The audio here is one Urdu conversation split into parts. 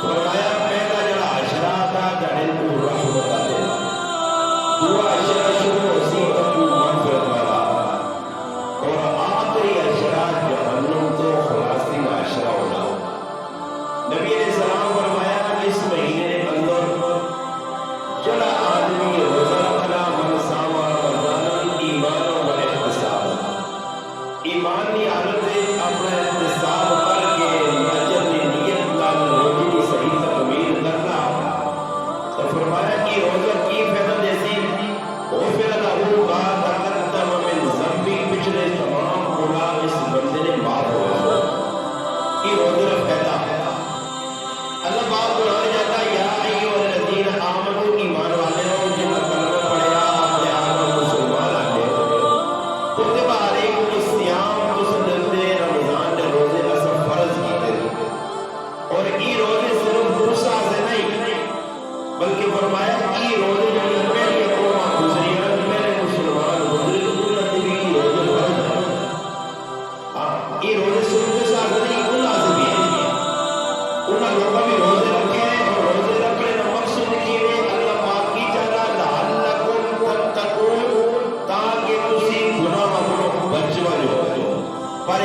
فرمایا پہلا جڑا اشرا تھا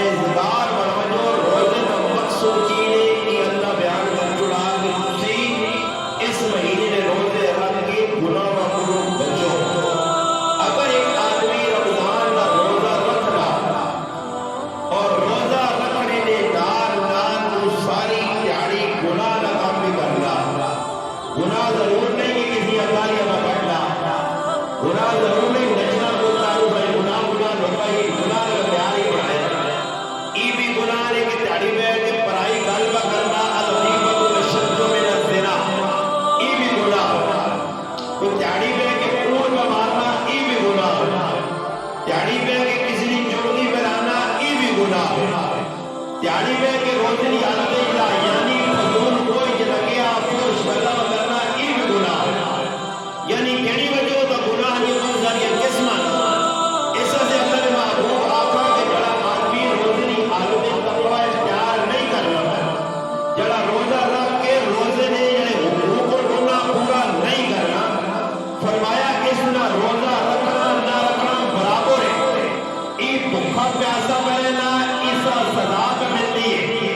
پرہیزگار بنا جو روزے کا مقصود چینے کی اللہ بیان کر چڑھا کہ تسی اس مہینے میں روزے رکھ کے گناہ کو بچو. اگر ایک آدمی رمضان کا روزہ رکھنا اور روزہ رکھنے نے نال نال تو ساری دیہڑی گناہ کا کام بھی کرنا. گناہ ضرور نہیں کہ کسی اکالیہ میں پڑھنا, گناہ ضرور نہیں نچنا بولنا بھائی گناہ لوکائی گناہ کا بیان ہی پڑھائے. ای بھی گناہ نے کہ دیہڑی بیٹھ کے پرائی گل کا کرنا الغیبۃ اشد من الزنا, ای بھی گناہ. کوئی دیہڑی بیٹھ کے کوڑ کا مارنا ای بھی گناہ. دیہڑی بیٹھ کے کسی نے چوری بنانا ای بھی گناہ. دیہڑی بیٹھ کے روزے کی حالت یعنی فضول کوئی جگہ فوش پیدا کرنا ای بھی گناہ. یعنی کہڑی وجہ تو گناہ نہیں منظر یہ قسم اس سے اللہ نے محبوب آقا کے جڑا آدمی روزے کی حالت تقوی اختیار نہیں کرنا, جڑا روزہ رکھ کے روزے نے یعنی حقوق اور گناہ پورا نہیں کرنا, فرمایا اس نہ روزہ رکھنا نہ رکھنا برابر ہے. ای بھوکا پیاسا رہنا ایسا سزا پہ ملتی ہے,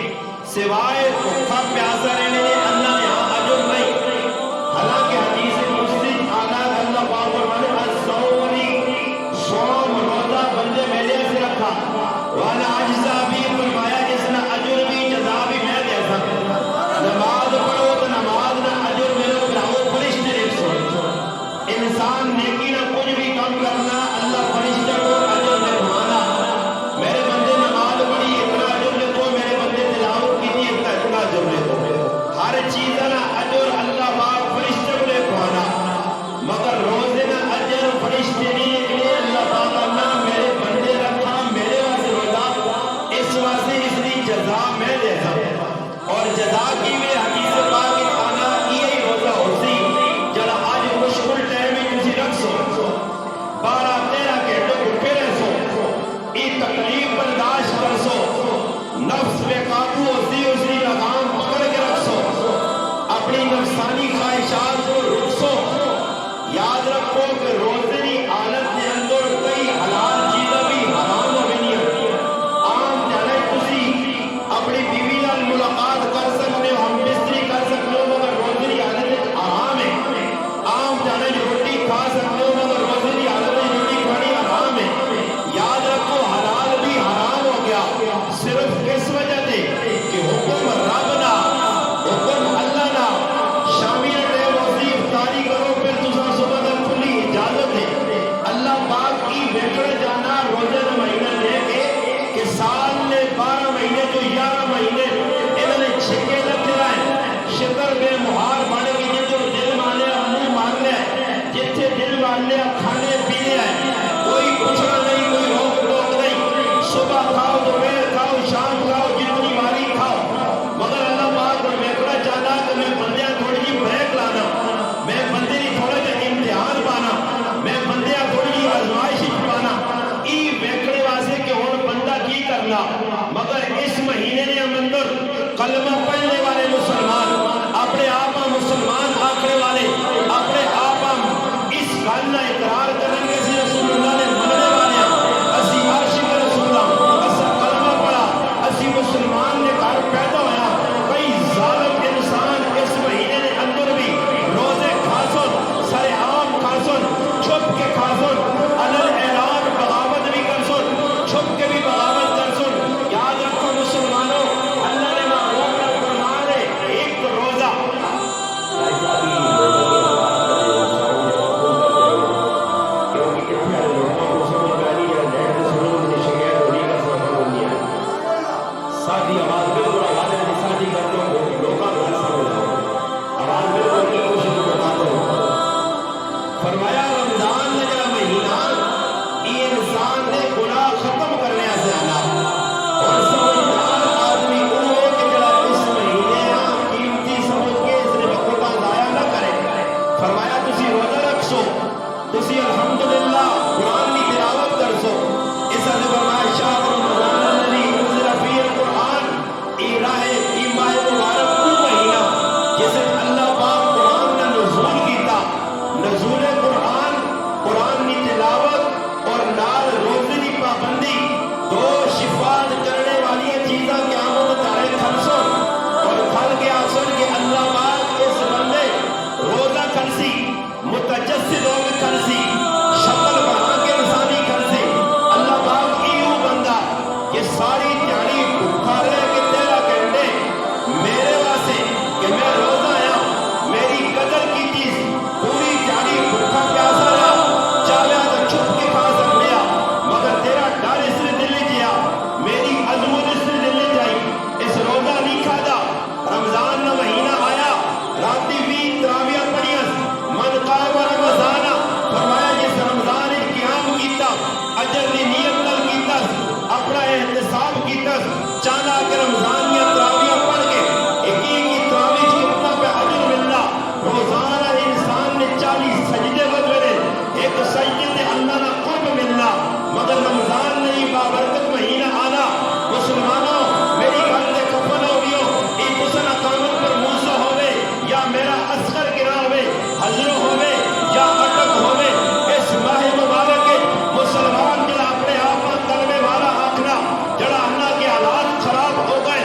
سوائے بھوکا پیاسا رہنے نے اللہ نے اجر نہیں. حالانکہ حدیث مسلم آدھا اللہ پاک فرمانے الصومی صوم روزہ بندے میلے سے رکھا وانا عجزہ بھی فرمایا جس نے اجر بھی جزا بھی میں دے سکتا. نماز پڑھو تو نماز نہ اجر ملو پھراؤ فرشتے نے سو. انسان نیکی نہ کچھ بھی کام کرنا اللہ فرشتے کو اجر میں گھمانا. میرے بندے نماز پڑھی اتنا اجر میں تو میرے بندے تلاوت کی تھی اتنا اجر میں تو ہر چیز نہ اجر اللہ پاک فرشتے کو لے گھمانا. مگر روزے نہ اجر فرشتے نہیں نکلے اللہ پاک نہ میرے بندے رکھا میرے واسطے روزہ اس واسطے اس کی جزا میں دے سکتا. اور جزا کی میں حدیث پاک کھانا یہی روزہ ہوتی جڑا آج مشکل ٹائم میں تسی رکھ سو 12-13 گھنٹے بھوکے رہ سو, ای تکلیف برداشت کر سو, نفس بے قابو ہوتی اس کی لگام پکڑ کے رکھ سو, اپنی نفسانی خواہشات کو رک سو. یاد رکھو کہ روزے کی حالت کے اندر کئی حلال چیزیں بھی حرام ہو گئی ہیں. عام جانے تسی اپنی بیوی نال ملاقات کر سکتے ہو, ہم بستری کر سکتے ہو, مگر روزے کی حالت حرام ہے. عام جانے روٹی کھا سکتے ہو مگر روزے کی حالت روٹی کھانی حرام ہے. یاد رکھو حلال بھی حرام ہو گیا صرف کس وجہ سے کہ حکم رب نہ حکم اللہ نہ شامی ٹائم ہوتی افطاری کرو پھر تسا صبح تک کھلی اجازت ہے. اللہ پاک کی بہتر جانا روزے کا مہینہ لے کے کہ سال نے 12 مہینے جو 11 مہینے انہوں نے چھکے لگے رہے شکر بے مہار بڑھ کے جو دل مانے منہ مار لے جتھے دل مار لے کھانے پینے آئے کوئی پوچھنا نہیں کوئی روک ٹوک نہیں. صبح کھاؤ دوپہر کھاؤ شام کھاؤ جتنی باری کھاؤ. مگر اللہ پاک کو دیکھنا چاہتا کہ میں بندیاں تھوڑی جی بریک لانا, میں بندے کی تھوڑا جا امتحان پانا, میں بندیاں تھوڑی جی آزمائش پانا. ای ویکھنے واسطے کہ ہن بندہ کی کرنا. مگر اس مہینے نے اندر کلمہ پڑھنے والے مسلمان اپنے آپ مسلمان آخر والے اپنے آپ اس گل کا اقرار کریں گے کہ رسول اللہ نے مننے والے اسی عاشق رسول اللہ اسی کلمہ پڑھا اسی مسلمان نے گھر پیدا ہوا. کئی ظالم انسان اس مہینے کے اندر بھی روزے کھاسن سر عام کھاسن چھپ کے کھاسن علل اعلان بغاوت بھی کرسن چھپ کے بھی بغاوت کرسن. یاد رکھو مسلمانوں اللہ نے محبوب نے فرمایا اجر دی نیت نال کیتا اپنا احتساب کیتا چاہنا کہ رمضان یا تراویح پڑھ کے ایک تراویح کتنا پہ اجر ملنا روزانہ انسان نے 40 سجدے وجہ ایک سجدے تے اللہ نہ قرب ملنا مگر رمضان نہیں بابرکت مہینہ آنا مسلمانوں میری گھر دے کفن ہو گیو ایک حسن اقامت پر موسیٰ ہوئے یا میرا اصغر گرا ہوئے حضر ہوئے یا اٹک ہوئے اس ماہ مبارک کے مسلمان جڑا اپنے آپ کلمے والا آکھنا جڑا اللہ کے حالات خراب ہو گئے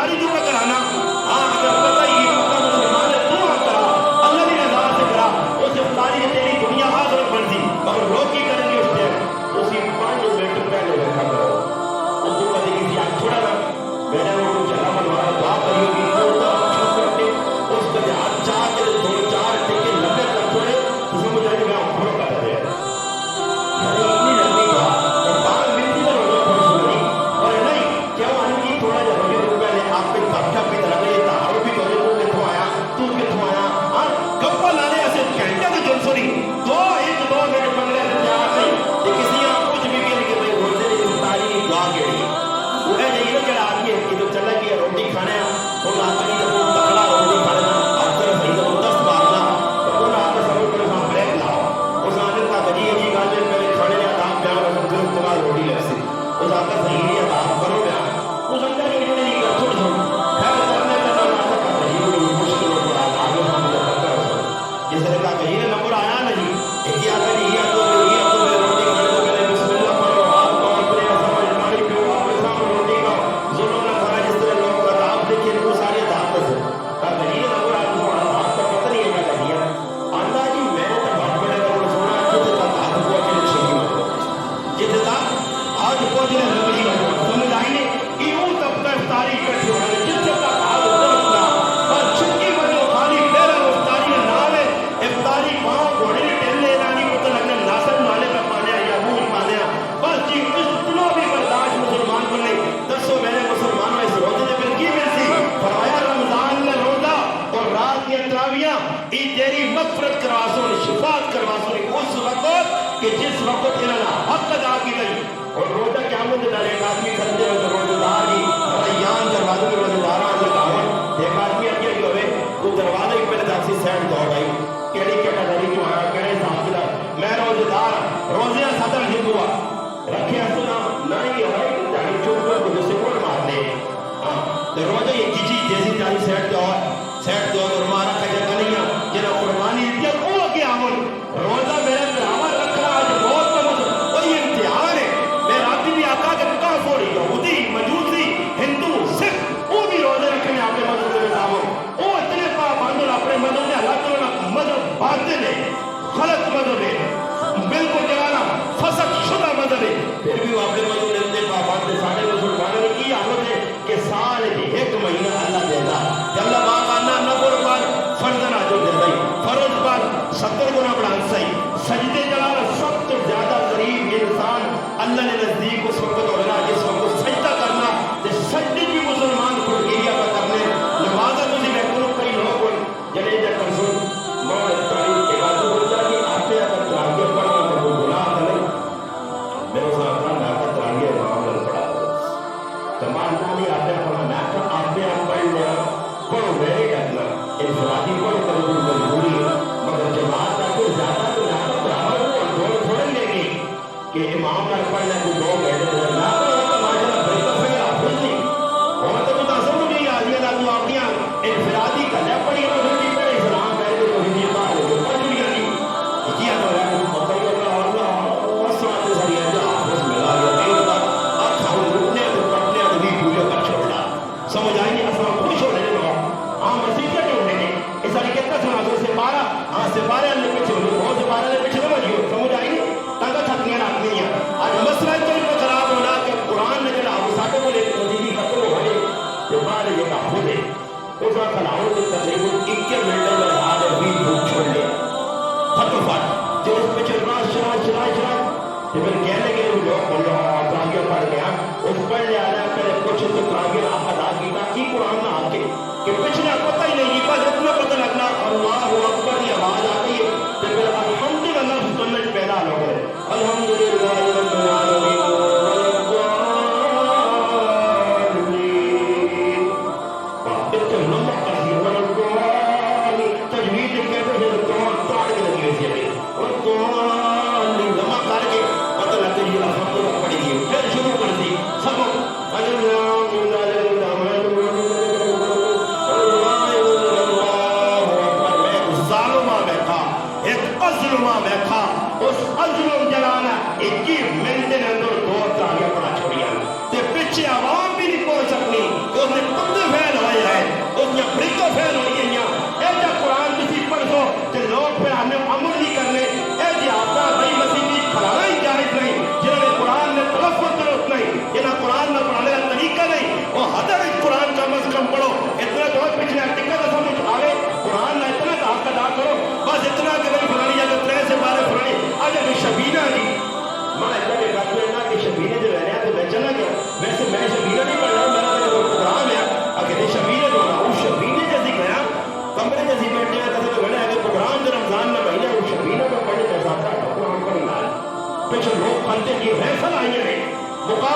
افطاری جو کا کرانا اگر پتہ ہی پتہ مسلمان دعا کرا اللہ کی رضا سے کرا اس افطاری میں تیری دنیا آخرت بن دی مگر لوگ کی کریں گے اس ٹائم اسی 5 منٹ پہلے رکھا کرو اس کو کبھی کسی آپ چھوڑا نا میں نے وہ چلا منوایا دعا کری ہوگی تو چھوڑ کرتے اس کا جہاں چاہ کے 2-4 ٹکے لمبے کر چھوڑے تو سمجھ آئے گا آپ کھڑو کر رہے ہیں یعنی اتنی لمبی بات اور بعد ملتی ہے روزہ کھڑ سنی اور نہیں کیا وہ آنے کی تھوڑا جا روزے کو پہلے آپ کے کب کب بھی طرح یہ تعارف بھی کرے تو کتوں آیا تو کتوں آیا گپا لانے ایسے گھنٹے کے جن سنی 2-1-2 منٹ بنگلے سے تیار نہیں کہ کسی آپ کچھ بھی کہنے کہ بھائی روزے کی افطاری کی دعا کہڑی وہ ہے نہیں نا جڑا آدمی ہے کہ جو چلا گیا روٹی کھانے تو لاتا نہیں تو تکڑا روٹی کھانے آپ طرف صحیح زبردست مارنا تو وہ آپ کا سبب پر ہم بریک لاؤ اس آدمی کا بجی ہے جی گانے پہلے کھانے نے آداب بیان رکھا پھر تمہارا روٹی لگ سی اس آپ کا صحیح نہیں آداب کرو بیان اس اندر کے لیے نہیں کر چھوڑ چھوڑ خیر کرنے کا نام آتا کا بجی ہوئی مشکل ہو پڑا آگے ہم نے کرتا ہے جس طرح کا بجی نے نمبر آیا نہیں ایک ہی آتا نہیں یہ تو میں روٹی کھانے تو پہلے بسم اللہ پڑھو آپ کو اپنے سمجھ پانی پیو آپ کے سامنے روٹی کھاؤ ظلم نہ کھانا جس طرح لوگ آداب دیکھیں وہ ساری آداب سے بجی نے نمبر آتا تو آداب کا پتہ نہیں ہے کیا کہا آتا جی میں نے تو بات پڑے گا وہ سنا جتنے تک آدھ کو اچھے چھوٹی جتنے تک آج کو جنہیں لگی گا سمجھ آئی نے ایوں تب کا افطاری اکٹھی ہونا ہے جتنے تک آج پہنچنا اور چھٹی بجو خالی میرا افطاری کا نام ہے افطاری پاؤں گھوڑے نے ٹہل لینا نہیں پتہ لگنا ناصر نالے کا پانے یا منہ پانے بس جی اتنا بھی برداشت مسلمان کو نہیں دسو میں نے مسلمان میں اس روزے نے پھر کی ملتی فرمایا رمضان میں روزہ اور رات کی تراویاں ای تیری مغفرت کروا سو شفاعت کروا سو اس وقت کہ جس وقت انہاں حق ادا کی گئی اور روزہ قیامت دن ایک آدمی کھڑے ہوئے روزہ دار ہی ریان دروازے میں روزہ داراں سے کہاں ایک آدمی اگے جو ہوئے وہ دروازے کے پہلے تاکسی سیٹ دوڑ آئی کیڑی کیٹاگری جو آیا کہڑے صاحب دا میں روزہ دار روزے صدر ہندو رکھے اسلام نہیں ہے کہ جاری چوک پر کو سے کون مارنے تے روزہ یہ جی جیسی تاری سیٹ دو اور مارا کھجا کنیا جنا قربانی دیا او اگے آون روزہ میرے بھراوا رکھنا آج بہت مطلب اور یہ امتحان ہے میں راتی بھی آقا کے کافر یہودی مجوسی ہندو سکھ وہ بھی روزے رکھنے اپنے مذہب میں آون او اتنے پابند اپنے مذہب میں اللہ تعالی مذہب باطل ہے غلط مذہب ہے بالکل جلانا فسق شدہ مذہب ہے پھر بھی وہ اپنے مذہب میں اتنے پابند سارے مسلمانوں نے کی حالت ہے کہ سال کی 1 مہینہ اللہ دیتا اللہ باقانا نبر پر فرض نہ جو دیتا فرض پر 70 گنا بڑھان صحیح سجدے جلال سب تو زیادہ قریب انسان اللہ نے نزدیک اس وقت ہونا جس وقت سجدہ کرنا جس سجدے بھی مسلمان کو گریا کا کرنے نمازہ تجھے میں کنو کئی لوگ جنہیں جا کر سن مولا تعلیم کے بعد بولتا کہ آپ نے اگر تراغیہ پڑھا تو وہ گناہ کریں میرے ساتھ میں آپ تراغیہ معاملہ پڑھا تمام نامی آپ نے پڑھا میں آپ نے پڑھ لیا پڑھو میرے کہنا انفرادی پڑھ کر وہ مجبوری مگر جماعت کا کوئی زیادہ تو زیادہ برابر ہو اور دور تھوڑے لے گی کہ امام کا پڑھنا کوئی 2 گھنٹے نہ پڑھو تو ماشاءاللہ بہتر سے حافظ نہیں اور تو متاثر نہیں آدمی اللہ تو آپ نے انفرادی کلیا پڑھی اور ہندی پڑھے اسلام کہہ کے تو ہندی پڑھ لے پڑھ لیا نہیں کیا تو ہے مطلب اللہ اسرات ساری ہے حافظ ملا یا نہیں ہوتا اور ہم رکنے تو پڑھنے ادبی پوجا کر چھوڑنا سمجھ آئی نہیں اصلا خوش ہونے لگا ہاں مسیح کے ہونے نے اس طرح کتنا سنا تو سپارہ ہاں سپارہ نے پیچھے بہت سپارہ نے پیچھے نہ بجیو سمجھ آئی نہیں تنگا تھکیاں آدمی ہیں آج مسئلہ تو ان کو خراب ہونا کہ قرآن نے جڑا ابو ساٹے کو لے مدینی ختم ہو گئے سپارہ یہ کا خود ہے اس وقت کھلاؤں کے تقریباً 21 منٹ میں آج ابھی بھوک چھوڑ لیا فٹوفٹ جو اس پیچھے راز شراء پھر کہنے لگے وہ لوگ بولو تراغیہ پڑھ گیا اس پڑھ لے آیا کرے کچھ تو تراغیہ آپ ادا کیتا کی قرآن نہ آکے کہ پچھلے پتہ ہی نہیں بس اتنا پتہ لگنا اللہ اکبر کی آواز آ گئی ہے تو پھر الحمدللہ سنت پیدا ہو گئے الحمدللہ رب العالمین تجوید کہتے ہیں توڑ کے لگی ہوئی تھی اور توڑ جمع کر کے پتہ لگتا ہے الحمدللہ پڑھی گئی پھر شروع کر دی سب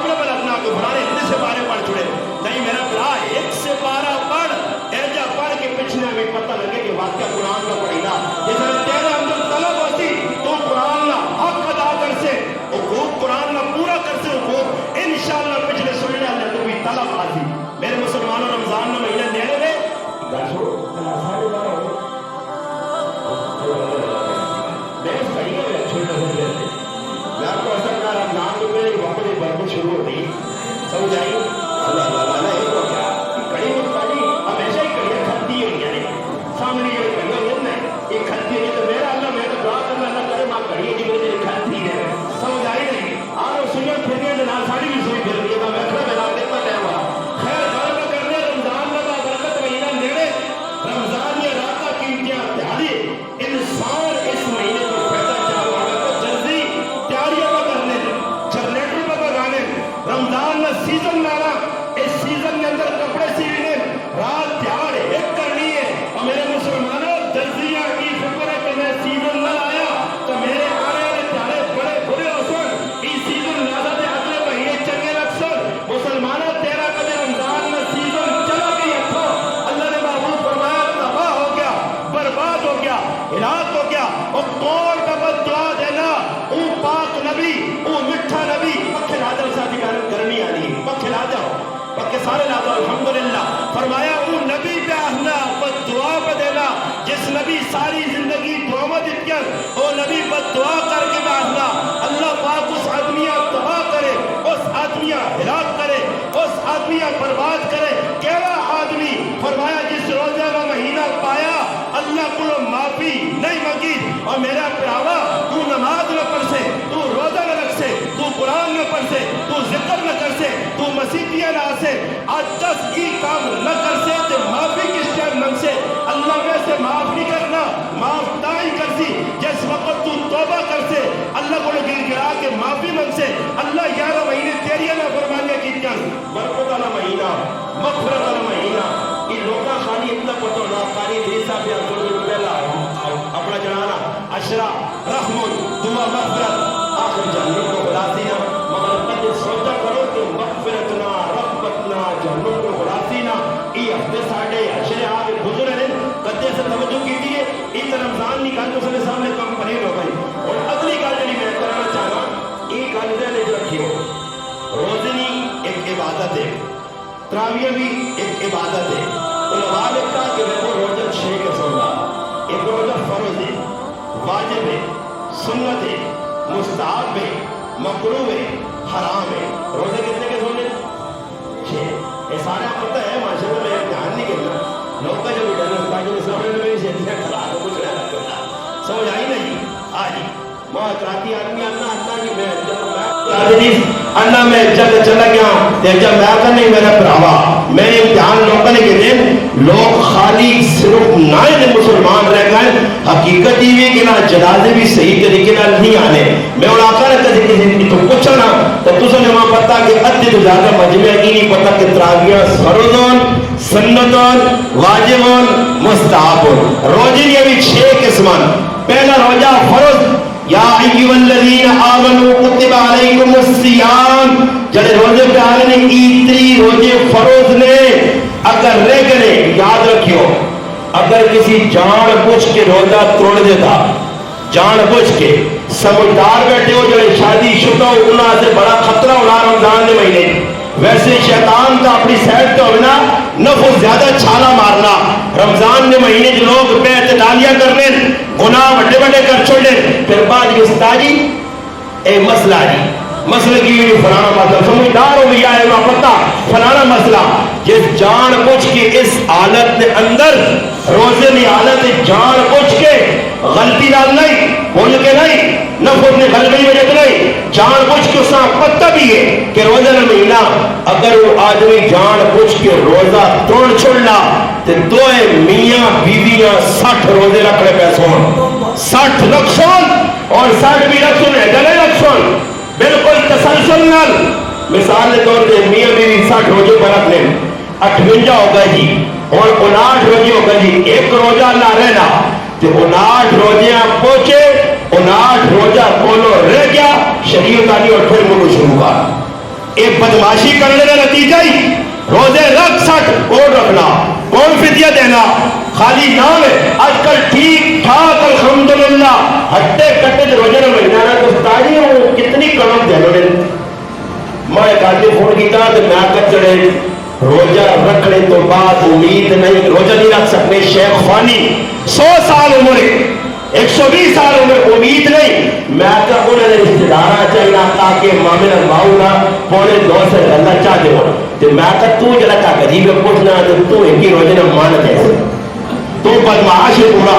قبل بلغنا کو بڑھانے اتنے سے بارے پڑھ چھوڑے نہیں میرا برا 1 سے 12 پڑھ ایجا پڑھ کے پچھنے میں پتہ لگے کہ واقعہ قرآن کا پڑھی نا جس میں تیرے اندر طلب ہوتی تو قرآن نا حق ادا کر سے حقوق قرآن نا پورا کر سے حقوق انشاءاللہ پچھلے سننے اندر تو بھی طلب آتی میرے مسلمانوں رمضان میں مہینہ نیرے میں گھر چھوڑو ساڑھے 12 ہو میں اس کھڑی میں چھوڑنا ہو گیا تھے میں آپ کو اثر کر رمضان میں میرے وقت ایک برکت شروع ہوتی سمجھ آئی اللہ تعالیٰ ایک ہو گیا کڑی میں کھڑی ہمیشہ ہی کڑی کھڑتی ہوئی یعنی سامنے یہ کڑی ہوئی ہے یہ کھڑتی ہوئی تو میرا اللہ میں تو دعا کرنا اللہ کرے ماں کڑی ہے جو میرے کھڑتی ہے سمجھ آئی نہیں آرو سنیں پھر گئے تو نال ساڑی بھی سوئی پھر گئے تو میں کھڑا میرا کتنا ٹائم ہوا خیر غالب کرنے رمضان لگا برکت مہینہ نیڑے رمضان یہ رات کا قیمتیاں تیاری انسان اس مہینے کو فیضا چاہو آگا تو جلدی تیاریاں پہ کرنے جنریٹر پہ بگانے رمضان میں سیزن لانا اس سیزن کے اندر کپڑے سینے رات تیار ایک کرنی ہے اور میرے مسلمانوں جلدیاں کی فکر ہے کہ میں سیزن نہ لایا تو میرے آنے والے تیارے بڑے برے ہو سن اس سیزن لازا دے اگلے مہینے چنگے رکھ سن مسلمانوں تیرا کدے رمضان میں سیزن چلا گئی تھا اللہ نے محبوب فرمایا تباہ ہو گیا برباد ہو گیا ہلاک ہو گیا اور کون کا بد دعا دینا اون پاک نبی اون مٹھا نبی پکھے لا جاؤ ساتھی گرمی آ رہی ہے پکھے لا جاؤ پکھے سارے لا جاؤ الحمدللہ فرمایا اون نبی پہ آہنا بد دعا پہ دینا جس نبی ساری زندگی دعا میں دیت کر وہ نبی بد دعا کر کے آہنا اللہ پاک اس آدمیہ تباہ کرے اس آدمیہ ہلاک کرے اس آدمیہ برباد کرے کیڑا آدمی فرمایا جس روزہ کا مہینہ پایا اللہ کو معافی نہیں مانگی اور میرا پراوا تو نماز نہ پڑھ سے تو روزہ نہ رکھ سے تو قرآن نہ پڑھ سے تو ذکر نہ کر سے تو مسیحیاں نہ سے آج 10 کی کام نہ کر سے تو معافی کس ٹائم من سے اللہ میں سے معاف نہیں کرنا معاف نہیں کر سی جس وقت تو توبہ کر سے اللہ کو گر گرا کے معافی من سے اللہ 11 مہینے تیری نہ فرمانے کی جان برکت والا مہینہ مغفرت والا مہینہ یہ لوگاں خالی اتنا پتہ ہونا قاری دریسا بھی آپ پہلا اپنا جنانا عشرہ رحمت دعا مغفرت آخر جہنم کو بلا دینا مگر قد سوچا کرو کہ مغفرتنا رحمتنا جہنم کو بلا دینا یہ ہفتے ساڑھے عشرے آگے گزرے ہیں قدے سے توجہ کی دیئے اس رمضان نکال تو سنے سامنے کمپنی ہو گئی اور اگلی گال جنہی میں کرنا چاہنا ایک آلدہ لے رکھی ہو روزنی ایک عبادت ہے تراویہ بھی ایک عبادت ہے علماء نے کہا کہ وہ روزہ 6 کے سننا ایک روزہ فرض ہے واجب ہے سنت ہے مستحب ہے مکروہ ہے حرام ہے روزے کتنے کے سننے 6 یہ سارا پتہ ہے ماشاءاللہ میں دھیان نہیں کرنا لوگ کا جو ڈر ہوتا ہے جو سامنے میں میری زندگی خراب ہو کچھ نہیں کرتا سمجھ آئی نہیں آج مہاکراتی آدمی اللہ کی میں اللہ میں جب چلا گیا جب میں آتا نہیں میرا پراوا میں امتحان لوگوں نے کہتے ہیں لوگ خالی صرف نائن مسلمان رہ گئے حقیقت ہی بھی کہ نہ جنازے بھی صحیح طریقے نہ نہیں آنے میں ان آقا نے کسی تو پوچھنا تو تُسا نے وہاں پتا کہ ادھے تو زیادہ مجمع کی نہیں پتا کہ تراویہ فرضون سنتون واجبون مستحبون روزے یہ بھی 6 قسمان پہلا روزہ فرض یا ایوہ الذین آمنوا کتب علیکم الصیام جڑے روزے پہ آگے نے ایتری روزے فرض نے اگر رہ گئے یاد رکھیو اگر کسی جان بوجھ کے روزہ توڑ دیتا جان بوجھ کے سمجھدار بیٹھے ہو جڑے شادی شدہ انہاں سے بڑا خطرہ ہونا رمضان نے مہینے ویسے شیطان کا اپنی سیٹ تو ہونا نفس زیادہ چھالا مارنا رمضان نے مہینے جو لوگ پہ اعتدالیاں کر رہے ہیں گناہ بڑے بڑے کر چھوڑے پھر بعد یہ ستاجی اے مسئلہ جی مسئلہ کی بھی فلانا مسئلہ سمجھدار ہو گیا ہے پتہ فلانا مسئلہ جس جان بوجھ کے اس حالت کے اندر روزے کی حالت جان بوجھ کے غلطی نال نہیں بول کے نہیں نفس نے غلطی وجہ نہیں جان بوجھ کے اسا پتہ بھی ہے کہ روزہ کا مہینہ اگر وہ آدمی جان بوجھ کے روزہ توڑ چھوڑنا تو دوئے میاں بیویاں 60 روزے رکھ رہے پیسوں 60 رکھسون اور 60 بھی رکھسون ہے جلے رکھسون بالکل تسلسل نال مثال کے طور پہ میاں بیوی 60 روزے پر رکھ لیں 58 ہوگا جی اور 59 روزے ہوگا جی ایک روزہ نہ رہنا تو 59 روزے پہنچے 59 روزہ کولو رہ گیا شریعت آنی اور پھر ملو شروع کر یہ بدماشی کرنے کا نتیجہ ہی روزے رکھ سٹ کون رکھنا کون فدیہ دینا خالی نام ہے آج کل ٹھیک ٹھاک الحمدللہ ہٹے کٹے روزے نہ مہینہ تو تاجی ہوں کتنی کلم دے لو میں ایک آدمی فون کیتا تو میں آکر چڑھے روزہ رکھنے تو بعد امید نہیں روزہ نہیں رکھ سکتے شیخ فانی 100 سال عمر 120 سال عمر امید نہیں میں آکر انہیں نے رشتہ دارہ چاہیے تاکہ مامن الماؤنا پونے 2 سے اللہ چاہ دے ہونا تو میں آکر تو جلہ کا قریب پوچھنا تو ایک ہی روزہ نہ مان جیسے تو بدمعاش ہے پورا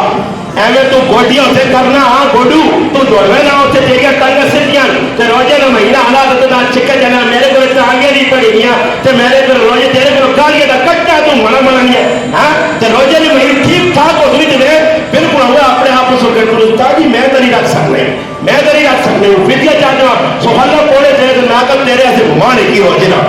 ایمیں تو گوڑیاں اسے کرنا ہاں گوڑو تو دوڑوے نہ اسے دیکھا تنگا سٹیاں تے روجے نہ مہینہ حالات تو دا چکا جنا میرے کو اتنا آگے نہیں پڑی گیا تے میرے کو روجے تیرے کو کالیے دا کٹا تو منا منا نہیں ہے ہاں تے روجے نہ مہینہ ٹھیک ٹھاک ہو سوئی تے بالکل ہوا اپنے آپ کو سکر کرو تاجی میں تو نہیں رکھ سکنے میں تو نہیں رکھ سکنے ہوں فدیہ چاہتا ہوں سبحانہ پوڑے تیرے تو ناکت تیرے ایسے مان کی روجے نہ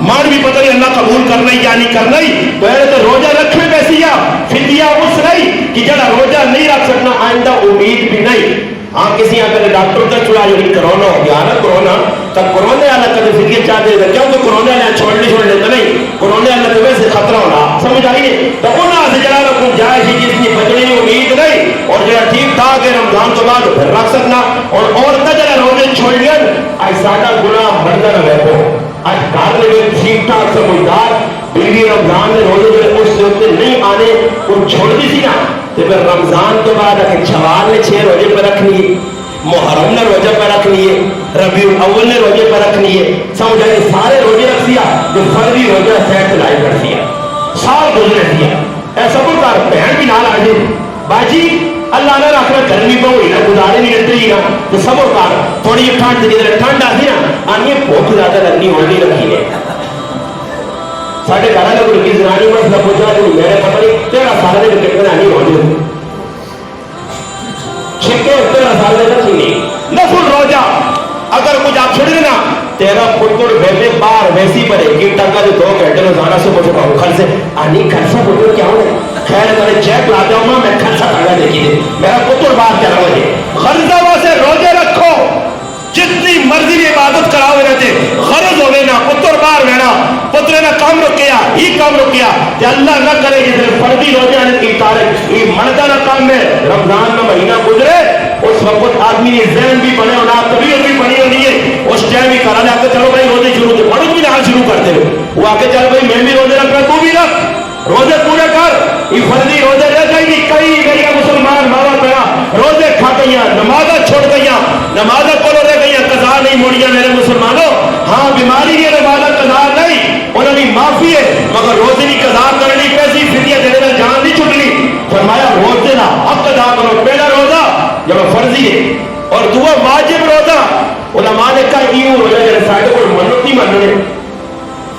مان بھی پتہ نہیں اللہ قبول کرنا ہی یا نہیں کرنا ہی تو ایرے تو روجہ رکھنے پیسی یا فدیہ اس نہیں کہ جڑا روجہ نہیں رکھ سکنا آئندہ امید بھی نہیں ہاں کسی یہاں پہلے ڈاکٹر تک چھوڑا جو کرونا ہو گیا نا کرونا تب کرونے والا کبھی فدیہ چاہتے ہیں کیوں کہ کرونے والا چھوڑ لیتا نہیں کرونے والا تو ویسے خطرہ ہونا سمجھ آئیے تو انہاں سے جڑا رکھوں جائے ہی جس کی بچنے کی امید نہیں اور جڑا ٹھیک ٹھاک ہے رمضان تو بعد پھر رکھ سکنا اور کا جڑا روزے چھوڑ لیا آج سادہ گناہ بڑھتا نہ رہے آج گھر میں ٹھیک ٹھاک سمجھدار بیوی رمضان میں روزے جو اس سے نہیں آنے ان چھوڑ دی تھی نا تو پھر رمضان تو بعد اگر شوال نے 6 روزے پر رکھنی ہے محرم نے روزے پر رکھنی ہے ربیع الاول نے روزے پر رکھنی ہے سمجھ آئے سارے روزے رکھ دیا جو فرضی روزہ سیٹ لائی کر دیا سال گزرے دیا ایسا کوئی کار بہن بھی نال آجے باجی اللہ نے رکھنا گرمی بہوئی نا گزارے نہیں رہتے ہی نا تو سب اور کار تھوڑی ٹھنڈ جدھر ٹھنڈ آتی نا آنی بہت زیادہ لگنی ہوڑی رکھی ہے ساڑھے گھرہ لگو رکی زنانی مسئلہ پوچھا جو میرے پتہ نہیں 13 سالے میں کتنے آنی ہوڑی چھکے 13 سالے تک نہیں نفل روجہ اگر کچھ آپ چھوڑ دینا تیرا پتر بیٹے بار ویسی پر ایک ایک ٹنگا جو 2 گھنٹے روزانہ سے پوچھو گا گھر سے آنی خرسا پتر کیا ہونے خیر کرے چیک لاتے ہوں میں خرسا ٹنگا دیکھی دے میرا پتر بار کیا روجے خرزہ واسے روجے رکھو جتنی مرضی نے عبادت کراؤ رہتے غرض ہوئے نا پتر بار وینا پتر نے کام رکیا ہی کام رکیا کہ اللہ نہ کرے جسے فردی روزے آنے کی تاریخ یہ مردہ نہ کام میں رمضان میں مہینہ گزرے اس وقت آدمی نے ذہن بھی بنے ہونا طبیعت بھی بنی ہونی ہے اس ٹائم بھی کرا لے آکے چلو بھائی روزے شروع تھے پڑھو بھی نہ شروع کرتے ہوئے وہ آکے چل بھائی میں بھی روزے رکھ رہا تو بھی رکھ روزے پورے کر یہ فردی روزے رہ گئی کہ کئی میرے مسلمان ماوا پڑا روزے کھا گئیاں نمازہ چھوڑ گئیاں نمازہ کولو رہ گئیاں قضا نہیں موڑیاں میرے مسلمانوں ہاں بیماری ہے نمازہ قضا نہیں انہوں نے معافی ہے مگر روزے نہیں قضا کرنی پیسی فدیہ دینے میں جان نہیں چھٹنی فرمایا روزے نہ اب قضا کرو پہلا روزہ جب فرضی ہے اور دعا واجب روزہ علماء نے کہا ایو روزہ جنہیں سائے کو منت نہیں مننے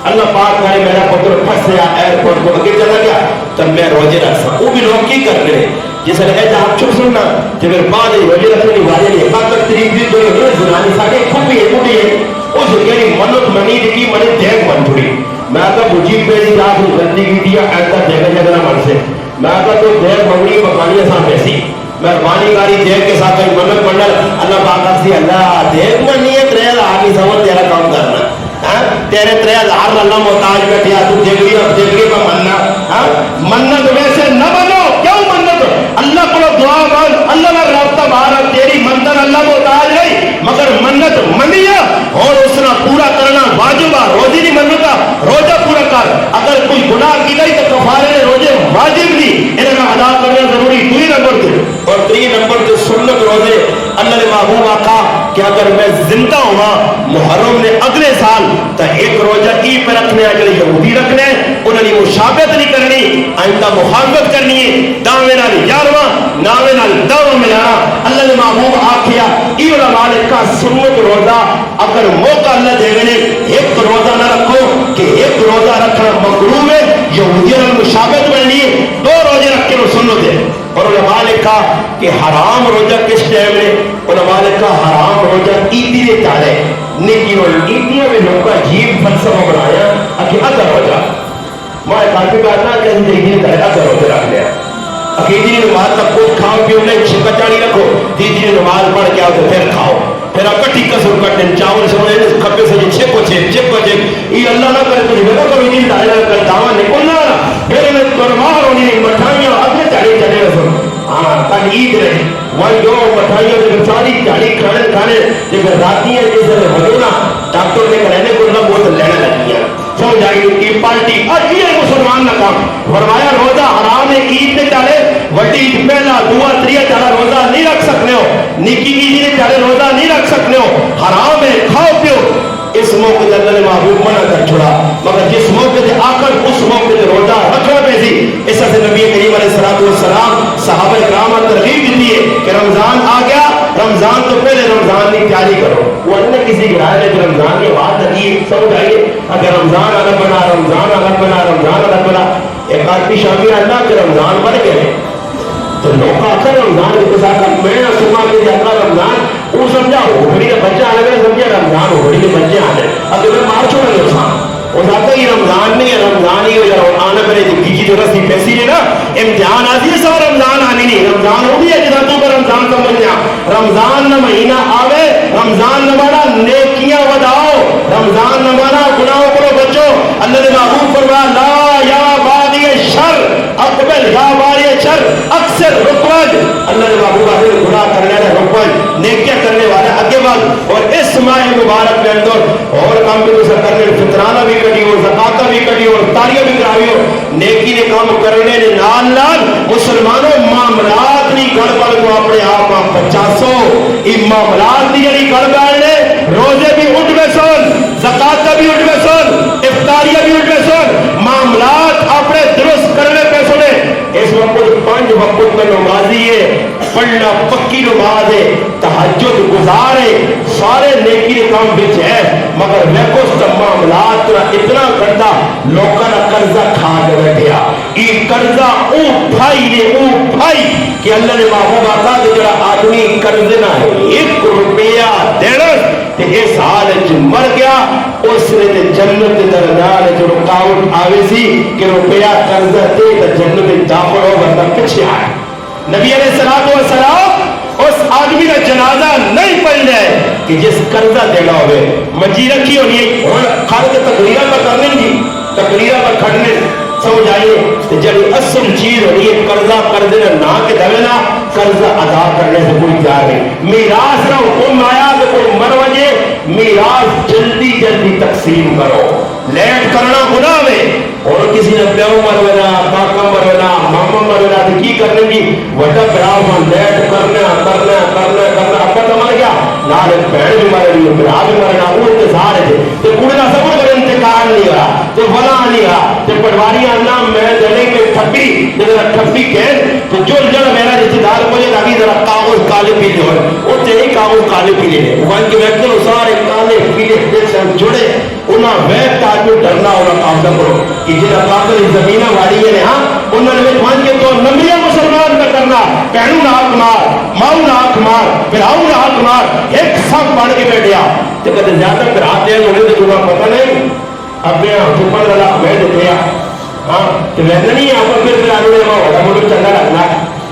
اللہ پاک کہے میرا پتر پھس گیا ایئرپورٹ کو اگر چلا گیا تب میں روزے رکھ سکتا وہ بھی لوگ کی کر رہے جیسے لگے جہاں چھپ سننا کہ پھر بعد روزے رکھنے والے نے حق تک تریف دی تو یہ زنانی ساڑھے کھپی ہے کھپی ہے اس یعنی منت منی کی منی دیکھ من چھوڑی میں آتا مجیب پہ دی رات غلطی کی دیا ایسا جگہ جگہ من سے میں آتا تو دیکھ منی مکانی آسان پیسی مہربانی کاری دیکھ کے ساتھ منت منڈل اللہ پاک سے اللہ دیکھ منی ہے تریل آگی سمجھ تیرا کام کرنا تیرے 3000 اللہ محتاج بیٹھیا تو دیکھگی پہ مننا منت ویسے نہ بنو کیوں منت اللہ کو دعا مان اللہ نے رابطہ بارا تیری منتر اللہ محتاج نہیں مگر منت منیا اور اس نے پورا کرنا واجبہ روزی نہیں منتا روزہ پورا کر اگر کوئی گناہ کی گئی تو کفارے روزے واجب نہیں انہیں ادا کرنا ضروری 2 نمبر دے اور 3 نمبر دے سنت روزے اللہ نے محبوب آقا کہ اگر میں زندہ ہوا محرم نے اگلے سال تو ایک روزہ کی پہ رکھنے اگر یہودی رکھنے انہوں نے مشابہت نہیں کرنی آئندہ مخالفت کرنی ہے دعوے نال 11واں ناوے نال 10واں ملانا اللہ نے محبوب آکھیا ای علماء نے کہا سنت روزہ اگر موقع اللہ دے گئے ایک روزہ نہ رکھو کہ ایک روزہ رکھنا مکروہ ہے یہودیوں نے مشابہت کرنی ہے 2 روزے رکھ کے وہ سنت ہے اور علماء نے کہا کہ حرام روزہ کس ٹائم میں علماء نے کہا حرام روزہ عیدی نے چاہے نیکی اور عیدیوں میں لوگ کا عجیب فلسفہ بنایا کہ اگر روزہ میں کافی کہتا کہ ہم دیکھیں کہ اگر روزہ رکھ لیا عقیدی نماز تک کچھ کھاؤ پیو نہیں چھپا چاڑی رکھو تیسری نماز پڑھ کے آؤ تو پھر کھاؤ پھر اکٹھی کسر کٹنے چاول سونے کھپے سے چھپ کو چھپ یہ اللہ نہ کرے تجھے نہ کرو جی دائرہ کر دعویٰ نکلنا پھر انہیں قربان ہونی مٹھائیاں اپنے چاڑی چلے رسول کل عید رہے وہاں جو مٹھائیوں نے ساری چاڑی کھانے جب راتی ہیں جیسے ہونا ڈاکٹر نے کہنے کو نہ بہت لینا لگی ہے سمجھ آئی کی پالٹی اور یہ مسلمان نہ کام فرمایا روزہ حرام ہے عید نے چالے وٹی عید پہلا دعا تریہ چالا روزہ نہیں رکھ سکنے ہو نکی عید نے چالے روزہ نہیں رکھ سکنے ہو حرام ہے کھاؤ پیو اس موقع سے اللہ نے محبوب منع کر چھوڑا مگر جس موقع سے آکر اس موقع سے روزہ رکھنا پیسی اس سے نبی کریم علیہ السلام صحابہ کرام ترغیب دیتی ہے کہ رمضان آ گیا رمضان تو پہلے رمضان کی تیاری کرو وہ نے کسی کی رائے جو رمضان کی بات لگی سمجھ آئیے اگر رمضان الگ بنا رمضان الگ بنا رمضان الگ بنا ایک آدمی شامی اللہ کہ رمضان بڑھ گئے تو لوگ آخر رمضان کے ساتھ میں سما کے جاتا رمضان وہ سمجھا ہوگڑی کا بچہ آنے میں سمجھا رمضان ہوگڑی کے بچے آنے اگر میں مار چھوڑا گیا تھا وہ ساتھ یہ رمضان نہیں ہے رمضان ہی ہو جا آنا کرے کسی جو رسی پیسی نہیں نا امتحان آتی ہے سب رمضان آنی نہیں رمضان ہو بھی ہے جدا تو پر رمضان سمجھنا رمضان نہ مہینہ آوے رمضان نہ بڑا نیکیاں وداؤ رمضان نہ بڑا گناہوں کو بچو اللہ نے محبوب فرمایا لا یا بادی شر اقبل یا باری شر اکثر رکوج اللہ نے محبوب آخر گناہ کرنے والے رکوج نیکیاں کرنے والے آگے بات اور اس ماہ مبارک کے اندر اور کام بھی دوسرا کرنے فطرانہ بھی کری ہو زکاتہ بھی کری ہو تاریہ بھی کراوی ہو نیکی نے کام کرنے نے نال نال مسلمانوں معاملات نہیں گڑبڑ کو اپنے آپ بچاسو یہ معاملات نہیں جڑی گڑبڑ نے روزے بھی اٹھ میں سن زکاتہ بھی اٹھ میں سن افطاریہ بھی اٹھ میں سن معاملات اپنے درست کرنے پہ سنے اس وقت 5 وقت میں نمازی ہے پڑھنا پکی نماز ہے تہجد گزارے سارے نیکی کے کام بچ ہے مگر میں کو معاملات اتنا کرتا لوگوں کا قرضہ کھا کے بیٹھیا یہ قرضہ اٹھائی کہ اللہ نے محبوب آتا کہ جڑا آدمی قرض نہ 1 روپیہ دینا تے اس حال وچ مر گیا اس نے جنت دے درمیان جو رکاوٹ آوے سی کہ روپیہ قرضہ دے تے جنت میں داخل ہو ورنہ پیچھے آئے نبی علیہ السلام اس آدمی کا جنازہ نہیں پڑھ جائے کہ جس قرضہ دینا ہوئے منجی رکھی ہونی ہے اور خالق تقریرہ پر کرنے کی تقریرہ پر کھڑنے سمجھ آئیے کہ جب اصل چیز ہونی ہے قرضہ قرضے نہ کہ دوینا قرضہ ادا کرنے سے کوئی تیار نہیں میراث کا حکم آیا کہ کوئی مر وجے میراث جلدی جلدی تقسیم کرو لیٹ کرنا گناہ میں اور کسی نے پیو مرونا کاکا مرونا ماما مرونا تو کی کرنے کی وڈا براہ لیٹ کرنا ابا تو مر گیا نال بہن بھی مر رہی برا بھی مرنا وہ انتظار ہے تو پورے کا سب کا انتقال نہیں رہا تو فلاں نہیں رہا تو پٹواریاں نام میں جلے کے ٹھپی جب ٹھپی کہہ تو جو جڑ میرا رشتہ دار مجھے لگی ذرا کاغذ کالے پیلے ہوئے وہ تیری کاغذ کالے پیلے نے وہاں کے ویکل سارے کالے پیلے جیسے ہم جڑے انہاں ویک تاکہ ڈرنا ہونا قابضہ کرو کہ جنہاں قابل زمینہ والی ہے ہاں انہوں نے وہاں کے تو نبیہ مسلمان کا کرنا پہنو نہ حق مار ماؤ نہ حق مار پھر آؤ نہ حق مار ایک سب پڑھ کے بیٹھیا تو کہتے زیادہ پھر آتے ہیں انہیں تو تمہیں پتہ نہیں اپنے حکومت اللہ میں دیتے ہیں ہاں تو ویسے نہیں آپ کو پھر آنے میں وڈا موٹو چنگا رکھنا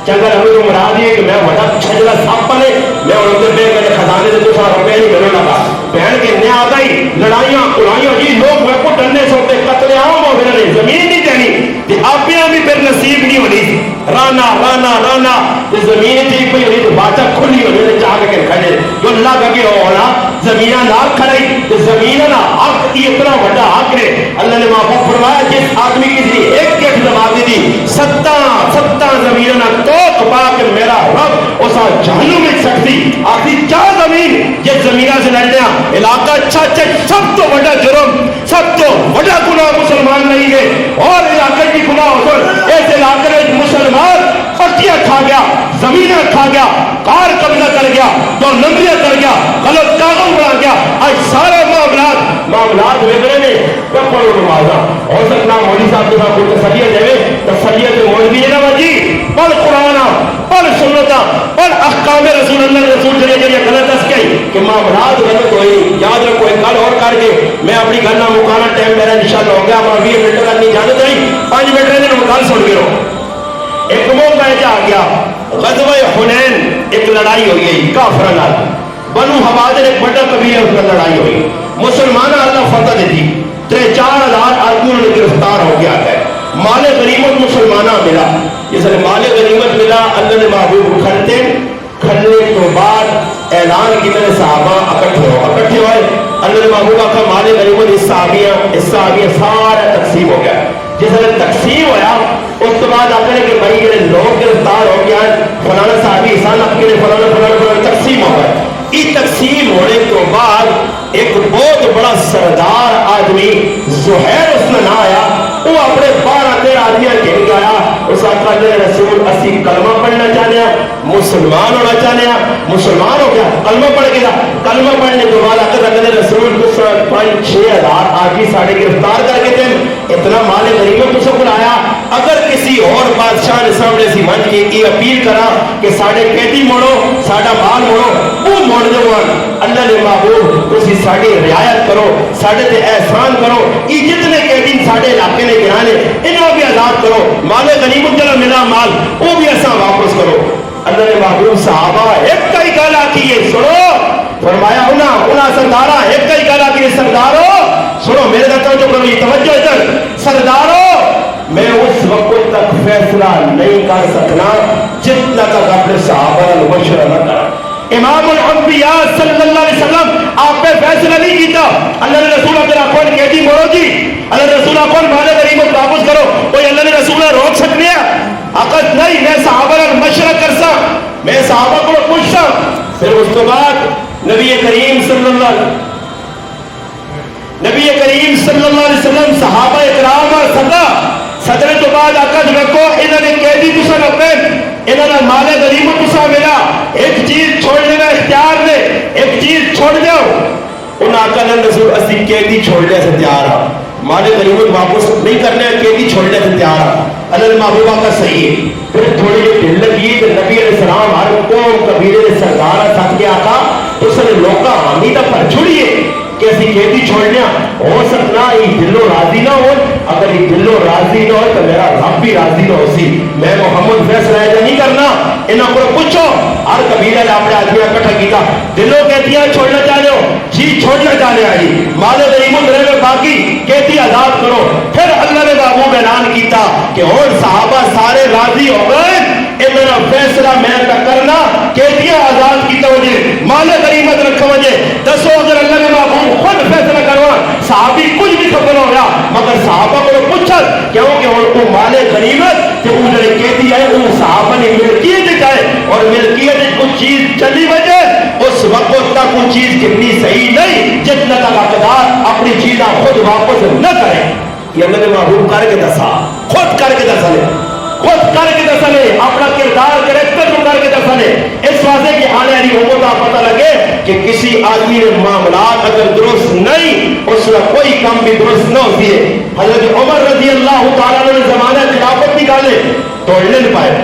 چنگا رکھنے کو مرا دیے کہ میں وڈا چھجلا سب پلے میں ان کے بے میرے خزانے سے دوسرا روپے نہیں ملنے لگا بہن کے نیا آتا ہی لڑائیاں اڑائیاں جی لوگ میں کو ڈرنے سوتے قتل عام ہو پھر زمین نہیں دینی کہ آپ بھی پھر نصیب نہیں ہونی رانا تو زمین تھی کوئی ہونی تو بادشاہ کھلی ہونی چاہ کے کھڑے جو اللہ کا کہ ہونا زمینہ نہ کھڑائی تو زمینہ نہ حق کی اتنا بڑا حق ہے اللہ نے محبوب فرمایا جس آدمی کی سی ایک گیٹ نمازی دی 7 زمینہ نہ توق پا کے میرا رب اسا جہنم میں سکتی آخری 4 زمین جس زمینہ سے لڑنے علاقہ اچھا سب تو بڑا جرم سب تو بڑا گناہ مسلمان نہیں ہے اور علاقے کی گناہ ہوتا ایسے علاقے میں مسلمان پٹیاں کھا گیا زمینہ کھا گیا کار قبضہ کر گیا تو نمبریہ کر گیا غلط کاغذ بنا گیا آج سارے معاملات بگڑے نے کب پڑھو نمازہ ہو سکنا مولوی صاحب کے ساتھ کوئی تسلیہ دے تسلیہ سے مولوی ہے نا بجی پڑھ قرآن پڑھ سنتا پڑھ احکام رسول اللہ رسول سے لے غلط اس کے کہ معاملات غلط ہوئی یاد رکھو ایک کل اور کر کے میں اپنی گھرنا مکانا ٹائم میرا انشاءاللہ ہو گیا ہمارا 20 منٹ کا نہیں جانت رہی 5 منٹ رہنے میں کل سن گئے ایک موقع آ گیا غزوہ حنین ایک لڑائی ہوئی گئی کافرہ نال بنو حوازن ایک بڑا قبیلہ اس میں لڑائی ہوئی, مسلمان اللہ فتح دیتی, 3-4 ہزار آدمیوں نے گرفتار ہو گیا ہے. مال غنیمت مسلمانہ ملا, جس نے مال غنیمت ملا اللہ نے محبوب کھلنے کے بعد اعلان کی میرے صحابہ اکٹھے ہوئے. اللہ نے محبوب کا مال غنیمت اس صحابیہ سارا تقسیم ہو گیا. جس نے تقسیم ہویا اس کے بعد آپ نے کہ بھائی یہ لوگ گرفتار ہو گیا, فلانا صحابی انسان آپ کے لیے فلانا تقسیم ہو گیا. اس تقسیم ہونے کے بعد ایک بہت بڑا سردار آدمی زہیر اس میں نہ آیا, وہ اپنے 12-13 آدمی گھر گیا. اس آقا نے رسول اسی کلمہ پڑھنا چاہنے ہیں, مسلمان ہونا چاہنے ہیں, مسلمان ہو گیا, کلمہ پڑھ گیا. کلمہ پڑھنے کے بعد آقا نے رسول کو 5-6 ہزار آدمی ساڑھے گرفتار کر کے تھے, اتنا مال غنیمت اس کو بلایا. اگر کسی اور بادشاہ نے سامنے سی من کی یہ اپیل کرا کہ ساڑھے قیدی موڑو, ساڑھا مال موڑو, وہ موڑ دو. اللہ نے محبوب تسی ساڑھی رعایت کرو, ساڑھے تے احسان کرو, یہ جتنے قیدی ساڑھے علاقے نے گرانے انہوں بھی آزاد کرو, مال غنیمت جلو ملا مال وہ بھی ایسا واپس کرو. اللہ نے محبوب صحابہ ایک کئی گالا کیے, سنو فرمایا انہا سردارہ ایک کئی گالا کیے, سردارو سنو میرے دکھتا جو کرو, یہ توجہ ادھر, سردارو میں اس وقت تک فیصلہ نہیں کر سکنا جتنا تک اپنے صحابہ نے مشورہ نہ کرا. امام الانبیاء صلی اللہ علیہ وسلم آپ پہ فیصلہ نہیں کیتا اللہ نے رسول اپنا کون قیدی موڑو جی, اللہ نے رسول کون مال غنیمت واپس کرو, کوئی اللہ نے رسول روک سکنے ہیں؟ عقد نہیں, میں صحابہ نے مشورہ کرسا, میں صحابہ کو پوچھتا. پھر اس کے بعد نبی کریم صلی اللہ علیہ وسلم صحابہ اکرام اور صدر تو بعد عقد رکھو, انہوں نے قیدی تسا رکھے, انہوں نے مال غنیمت تسا ملا, ایک چیز چھوڑنے کا اختیار نے, ایک چیز چھوڑ جاؤ. انہوں آقا نے رسول اسی قیدی چھوڑنے سے تیار ہے, مال غنیمت واپس نہیں کرنے, قیدی چھوڑنے سے تیار ہے. اللہ محبوبہ کا صحیح ہے. پھر تھوڑی جی دل لگی کہ نبی علیہ السلام ہر قوم قبیلے سردار ساتھ کے آقا تو سر لوکا حامیدہ پر چھوڑیے کہ اسی قیدی چھوڑنے ہو سکنا یہ دلو راضی نہ ہو, اگر یہ دلو راضی نہ ہو تو میرا رب بھی راضی نہ ہو سی. میں محمد فیصلہ ایجا نہیں کرنا, انہوں کو پوچھو ہر قبیلہ نے اپنے آدمی اکٹھا کیتا, دلو قیدیاں چھوڑنا چاہتے ہو جی, چھوڑنا چاہتے ہیں جی, مال غنیمت رہے باقی قیدی آزاد کرو. پھر اللہ نے محبوب اعلان کیتا کہ اور صحابہ سارے راضی ہو گئے, اے میرا فیصلہ میں کرنا, قیدیاں آزاد کیتا ہو جی, مال غنیمت رکھا ہو جی. دسو اگر اللہ نے محبوب خود فیصلہ کروا, صحابی کچھ بھی خبر ہو گیا, مگر صحابہ کو پوچھا کیونکہ وہ مال غنیمت کہ وہ جو قیدی ہے وہ صحابہ نے ملکیت چاہے, اور ملکیت کچھ چیز چلی وجہ اس وقت تک وہ چیز کتنی صحیح نہیں جتنا تک حقدار اپنی چیزاں خود واپس نہ کرے. یہ اللہ نے محبوب کر کے دسا, خود کر کے دسا لے, خود کر کے دسا لے, اپنا کردار کریکٹر کو کر کے دسا لے. اس واضح کی آنے والی امت کا پتہ لگے کہ کسی آدمی نے معاملات اگر درست نہیں, اس کا کوئی کام بھی درست نہ ہوتی ہے. حضرت عمر رضی اللہ تعالیٰ نے زمانہ خلافت نکالے تو نہیں پائے.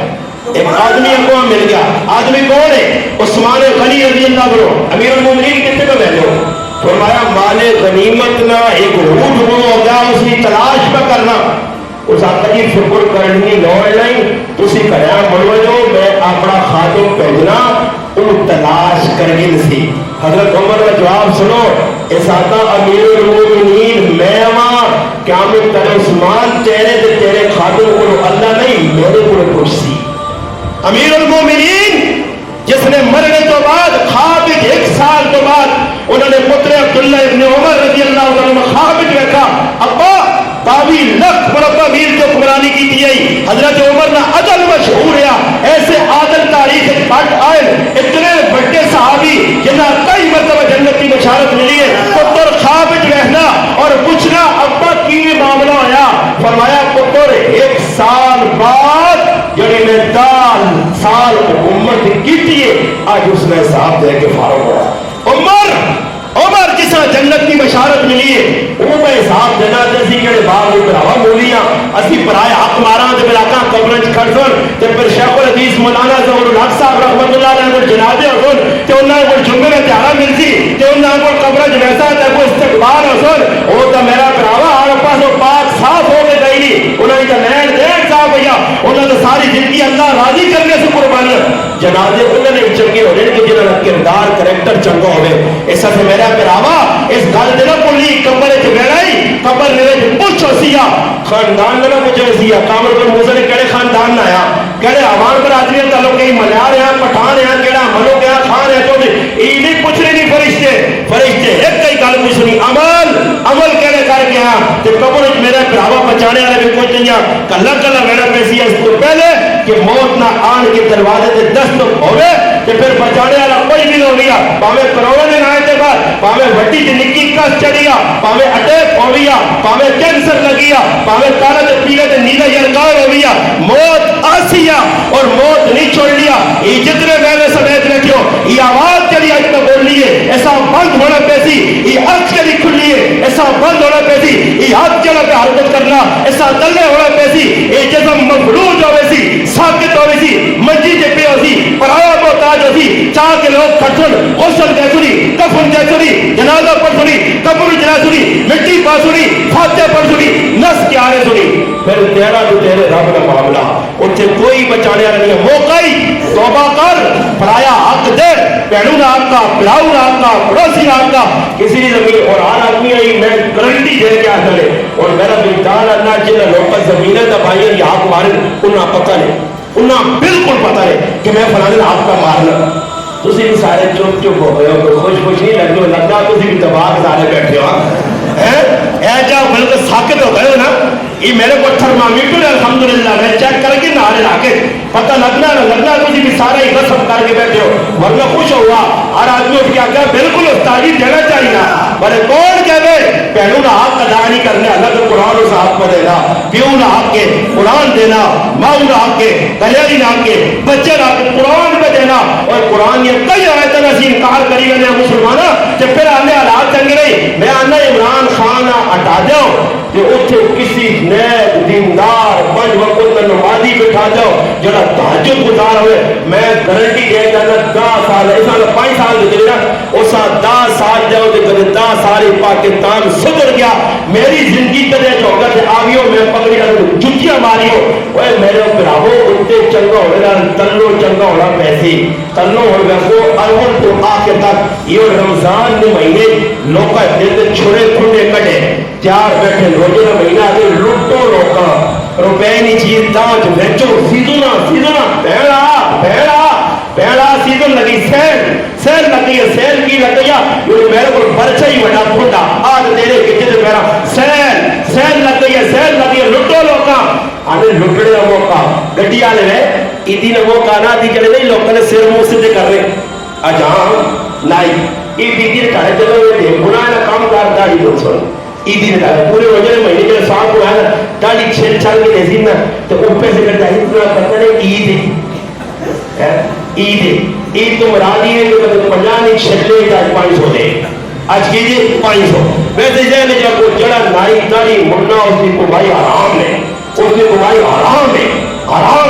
ایک آدمی کو مل گیا, آدمی کون ہے؟ عثمان غنی رضی اللہ عنہ, امیر المومنین کتنے کو بیٹھے ہو؟ فرمایا مال غنیمت نہ ایک روٹ ہو گیا, اس کی تلاش پہ کرنا. اس آقا جی فکر کرنی لوڑ نہیں, تسی کریا مڑو جو میں اپنا خادم بھیجنا ان تلاش کرگی سی. حضرت عمر کا جواب سنو, اس آقا امیر المومنین میں وہاں قیامت تک عثمان تیرے خادم کو اللہ نہیں میرے کو کرسی. امیر المومنین جس نے مرنے تو بعد خواب 1 سال تو بعد انہوں نے پتر عبداللہ ابن عمر رضی اللہ عنہ خواب دیکھا, ابا 22 لاکھ مربع میل جو حکمرانی کی تھی حضرت عمر نہ عدل مشہور ہے. ایسے عادل تاریخ پٹ آئے اتنے بڑے صحابی جنہاں کئی مرتبہ جنت کی بشارت ملی ہے, پتر خواب رہنا اور پوچھنا ابا کی معاملہ ہویا. فرمایا پتر 1 سال بعد جڑی میں 10 سال حکومت کی تھی آج اس نے حساب دے کے فارغ ہوا. عمر جسا جنت کی بشارت ملی ہے وہ میں حساب دینا جیسی کہ باغ براوا مولیاں اسی برائے حق ماراں تے بلاکاں قبرن چ کھڑسن تے پھر شیخ الحدیث مولانا ظہور الحق صاحب رحمۃ اللہ علیہ کو جنازے ہوسن تے انہاں کو جمعے میں تیارہ ملسی تے انہاں کو قبر جیسا تے کو استقبال ہوسن. وہ تو میرا براوا ہر پاسوں پاک صاف ہو کے گئی نہیں, انہاں دی نین دین صاف ہویا, انہوں نے ساری زندگی اللہ راضی کرنے سے قربانیاں جنازے انہوں نے چنگے ہو رہے کہ جنہوں نے کردار کریکٹر چنگا ہوئے اس سے میرا پراوا اس گل دے نہ بولی قبر وچ بیڑائی قبر دے وچ پوچھو سیا خاندان نہ پوچھو سیا کامل کو موسی نے کہڑے خاندان نہ آیا کہڑے عوام برادری تعلق کہیں ملیار ہیں پٹھان ہیں کہڑا ملو گیا خان ہے تو یہ نہیں پوچھنے نہیں فرشتے ایک ہی گل پوچھنی عمل کہڑے کر کے آیا تے قبر وچ میرا پراوا بچانے والے بھی کچھ نہیں کلا کلا رہنا پیسی اس تو پہلے کہ موت نہ آن کے دروازے تے دستک ہوے تے پھر بچانے والا کوئی بھی ہو گیا پاوے کروڑوں دن آئے تے بعد پاوے وڈی تے نکی کس چڑھیا پاوے اٹیک ہو گیا پاوے کینسر لگیا پاوے کالا تے پیلے تے نیلا یلکار ہو گیا موت آسیا اور موت نہیں چھوڑ لیا یہ جتنے میں سمیت رکھو یہ آواز چلی آج میں بول لیے ایسا بند ہونا پیسی یہ آنکھ چلی کھلی ہے ایسا بند ہونا پیسی یہ ہاتھ چلا پہ حرکت کرنا ایسا دلے ہونا پیسی یہ جسم مفلوج ہو ویسی ساکت ہو ویسی منجی جے پہ ہوسی پرایا محتاج ہوسی چاہ کے لوگ کھٹن غسل دے سنی کفن دے سنی جنازہ پڑھ سنی قبر جلا سنی مٹی پا سنی فاتحہ پڑھ سنی نس کے آنے سنی پھر تیرا تو تیرے رب کا معاملہ اتنے کوئی بچانے والا نہیں ہے موقع ہی توبہ کر پرایا حق دے پہنو آپ کا پلاؤ آپ کا پڑوسی آپ کا کسی زمین اور ہر آدمی آئی میں گارنٹی دے کے آتا لے اور میرا بیدان اللہ جنہیں لوگ زمینیں دبائیں یا حق مارن انہیں پتہ نہیں انہیں بالکل پتہ ہے کہ میں فلانے حق کا مارنا تسی بھی سارے چپ چپ ہو گئے ہو خوش نہیں لگو لگتا تسی بھی دباغ سارے بیٹھے ہو اے جا بلکہ ساکت ہو گئے ہو نا یہ میرے کو تھرمامیٹر الحمدللہ میں چیک کر کے نارے لا کے پتہ لگنا نہ لگنا تسی بھی سارے ہی غصب کر کے بیٹھے ہو ورنہ خوش ہوا ہر آدمی اٹھ کے آگیا بالکل استادی دینا چاہیے بڑے کون کہے پہلو نہ حق ادا نہیں کرنے اللہ کے قرآن اس حق کو دینا پیو نہ حق کے قرآن دینا ماں نہ حق کے کلیری نہ حق کے بچے نہ حق کے قرآن پہ دینا اور قرآن یہ کئی آیتیں ایسی انکار کری گئے مسلمانہ کہ پھر آنے حالات چنگے نہیں میں آنا عمران خان ہٹا دو کہ اتھے کسی نیک دیندار پنج وقت نمازی بٹھا جاؤ جڑا تہجد گزار ہوئے میں گارنٹی دے جانا 10 سال ایسا 5 سال گزرے نا اسا 10 سال جاؤ تے کدے 10 سال پاکستان سدھر گیا میری زندگی کدے چوگا تے آگیو میں پکڑی جتیاں ماریو اوے میرے بھراو اتنے چنگا ہوئے نا تلو چنگا ہونا پیسے تلو ہو گیا کو اول تو آخر تک یہ رمضان نے مہینے لوکا دل چھوڑے کھنڈے کٹے تیار بیٹھے روزے کا مہینہ آگے لٹو لوکا روپے نہیں چیز دانچ بیچو سیزونا پہلا سیزن لگی سیل لگی ہے سیل کی لگی ہے یہ میرے کو برچہ ہی بڑا پھوٹا آج تیرے کچھ دے میرا سیل لگی ہے لٹو لوکا آنے لٹڑے کا موقع گھٹی آنے میں ایدی نے موقع نہ دی جڑے نہیں لوگوں نے سر منہ سے کر رہے اجام لائی یہ بیدی نے کہا چلو یہ دے گناہ نہ کام کر داڑھی دو سن ایدی نے کہا پورے وجہ مہینے کے ساتھ کو ہے نا داڑھی چھل چھل کے دیسی نا تو اوپر سے کرتا ہے اتنا پتہ نہیں عید تو مرادی ہے کہ پنجہ نہیں چھلے گا 500 دے آج کیجئے 500 ویسے جائے جب وہ جڑا نائی داڑھی مڑنا اس کی کمائی حرام ہے اس کی کمائی حرام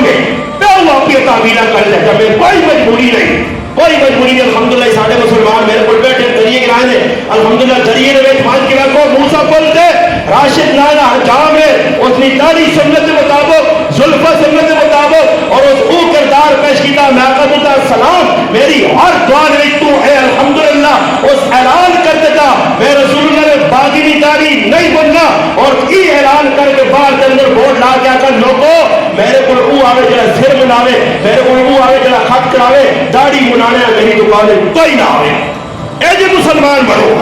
ہے پہ اللہ کی تعبیرہ کر لے جب میں کوئی مجبوری نہیں الحمدللہ سارے مسلمان میرے کو بیٹھے ذریعے گرائے نے الحمدللہ ذریعے نے پانچ کے کو موسیٰ پل دے راشد نانا حجام ہے اس نے داری سنت مطابق ظلفہ سنت مطابق اور اس او کردار پیش کیتا میں آقا السلام میری ہر دعا نے تو ہے الحمدللہ اس اعلان کر دیتا میں رسول اللہ نے باغی داری نہیں بننا اور کی اعلان کر کے باہر کے اندر بورڈ لا کے آکر لوگوں میرے کو او آوے جڑا سر مناوے میرے کو او آوے جڑا خط کراوے داڑھی منانے میری دکانے کوئی نہ آوے اے جی مسلمان بڑھو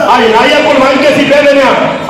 آج نائیہ قربان کے سی پہلے میں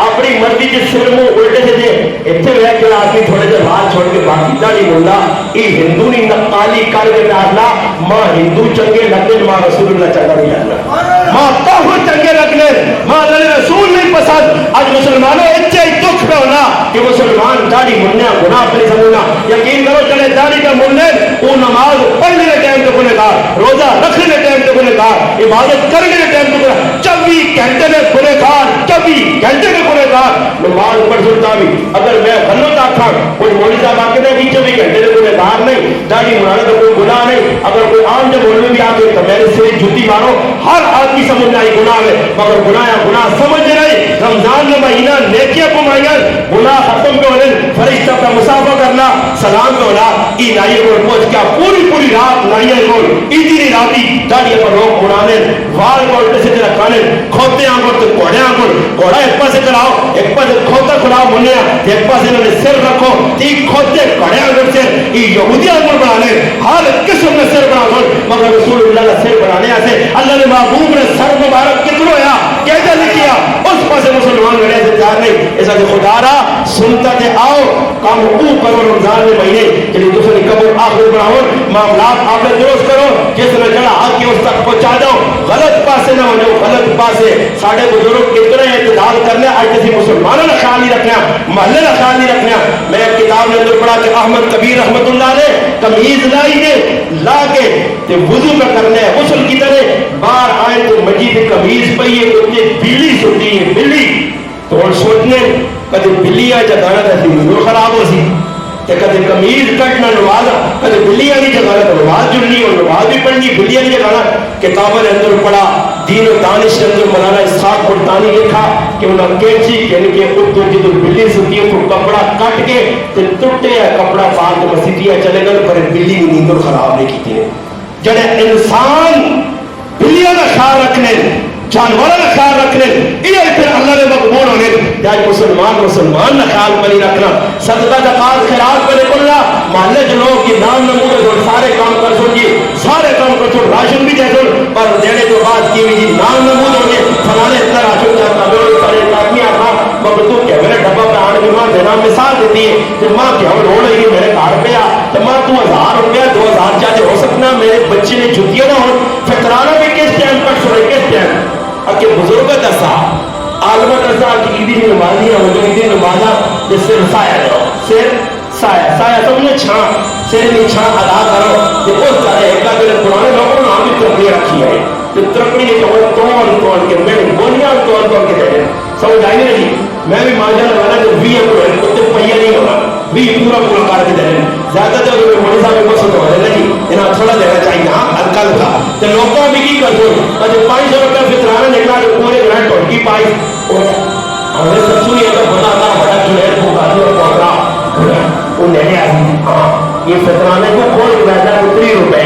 اپنی مرضی کے سر منہ الٹے سے دے اتنے میں ایک آدمی تھوڑے سے بات چھوڑ کے باقی داڑھی بولا یہ ہندو نہیں نقالی کر کے ڈالنا ماں ہندو چنگے لگنے ماں رسول اللہ چنگا نہیں لگنا ماں تاہر چنگے لگنے ماں اللہ رسول نہیں پسند آج مسلمانوں اتنے دکھ پہ ہونا کہ مسلمان داڑھی منیا گناہ پر سمجھنا یقین کرو چلے داڑھی کا مننے وہ نماز پڑھنے کے ٹائم تو گنہگار روزہ رکھنے کے ٹائم تو گنہگار عبادت کرنے کے ٹائم تو گنہگار 24 گھنٹے میں گنہگار 24 گھنٹے میں گنہگار نماز پڑھ سکتا بھی اگر میں غلط آکھاں کوئی مولوی صاحب آ کے دے 24 گھنٹے میں گنہگار نہیں داڑھی منانا تو کوئی گناہ نہیں اگر کوئی عام جب مولوی بھی آ کے تو میرے سے جوتی مارو ہر آدمی سمجھنا ہی گناہ ہے مگر گناہ سمجھ نہیں رمضان کا مہینہ نیکیاں کمائیاں گناہ ختم کے ہونے فرشتہ کا مسافہ کرنا سلام کو نا ای نائیے کو پہنچ کیا پوری رات نائیے کو ایدی راتی داڑیے پر لوگ اڑانے وال کو الٹے سے رکھانے کھوتے آنگور تو گھوڑے آنگور گھوڑا ایک پاسے کراؤ ایک پاسے کھوتا کھلاؤ منیا ایک پاسے انہوں نے سر رکھو تی کھوتے گھوڑے آنگور سے ای یہودی آنگور بنانے ہر قسم میں سر بنا کر مگر رسول اللہ کا سر بنانے آسے اللہ نے محبوب نے سر مبارک کتنو یا کہتا لکھیا اس پاسے مسلمان گھڑے سے تیار نہیں ایسا کہ خدا را سنتا تے آؤ کام او کرو رمضان میں مہینے جلی دوسرے قبر آخر بناؤ معاملات آپ نے درست کرو جس نے جڑا حق کی اس تک پہنچا جاؤ غلط پاسے نہ ہو جاؤ غلط پاسے ساڑھے بزرگ کتنے اعتدال کرنے آج کسی مسلمانوں نے خیال نہیں رکھنا محلے نے خیال نہیں رکھنا میں ایک کتاب نے اندر پڑھا کہ احمد کبیر رحمت اللہ نے کمیز لائی نے لا کے تے وضو کا کرنے غسل کی طرح باہر آئے تو مجید کمیز پہ یہ اتنے بلی سوتی ہے بلی تو اور سوچنے کدے بلی آ جگانا تھا نور خراب ہو سی تے کدے کمیز کٹنا نماز کدے بلی آ جگانا تو نماز جڑنی اور نماز بھی پڑھنی بلی آ جگانا کتابوں نے اندر پڑھا دین و دانش کے اندر مولانا اسحاق ملتانی لکھا کہ انہاں کینچی یعنی کہ اتو کی تو بلی سوتی ہے تو کپڑا کٹ کے تے ٹوٹے کپڑا پاک کے مسیحیہ چلے گئے پر بلی کی نیند خراب نہیں کی تھی جڑے انسان بلیاں کا خیال رکھنے جانوروں کا خیال رکھنے یہ پھر اللہ نے مقبول ہونے یا مسلمان کا خیال پر نہیں رکھنا صدقہ زکات خیرات پر نہیں کرنا محلے کے لوگ یہ نام نمود ہے سارے کام کر سکیے سارے کام کر سکتے راشن بھی دے دو پر دینے کے بعد کی بھی نام نمود ہونے فلانے اتنا راشن جاتا ہے سارے آدمی آتا مگر تو کیا میرے ڈبا پہ آنے کی ماں دینا مثال دیتی ہے کہ ماں کیا رو رہی ہے میرے گھر پہ آ تو ماں تو 1000 روپیہ 2000 چاہتے ہو سکنا میرے بچے نے جتیاں نہ ہو فطرانہ بھی کس ٹائم پر سوئے کس ٹائم اکے بزرگ دسا عالمہ دسا کہ عیدی نمازیاں ہو جو عیدی نمازہ جس سے سایہ دو سر سایہ سمجھے چھان سر نہیں چھان ادا کرو یہ بہت سارے ایک آگے پرانے لوگوں نے آمی ترقی رکھی ہے تو ترقی ہے کہ وہ توڑ کے میں گولیاں توڑ کے دے دیں سمجھ آئی نہیں میں بھی مانجا لگانا جو بھی ہے تو پہیہ نہیں ہوگا بھی پورا کار کے دے دیں زیادہ تر اگر موڑی صاحب کو سنو ہے نہیں انہاں تھوڑا دینا چاہیے ہاں انکل تھا تو لوگوں بھی کی کر دو اور جو 500 روپے فطرانہ نکلا جو پورے گھر ٹوٹکی پائی اور ہمیں سب سنی اگر بنا تھا بڑا جو ہے وہ گاڑی اور پہنچا وہ نہیں آئی ہاں یہ فطرانہ کو کھول کے بیٹھا 30 روپے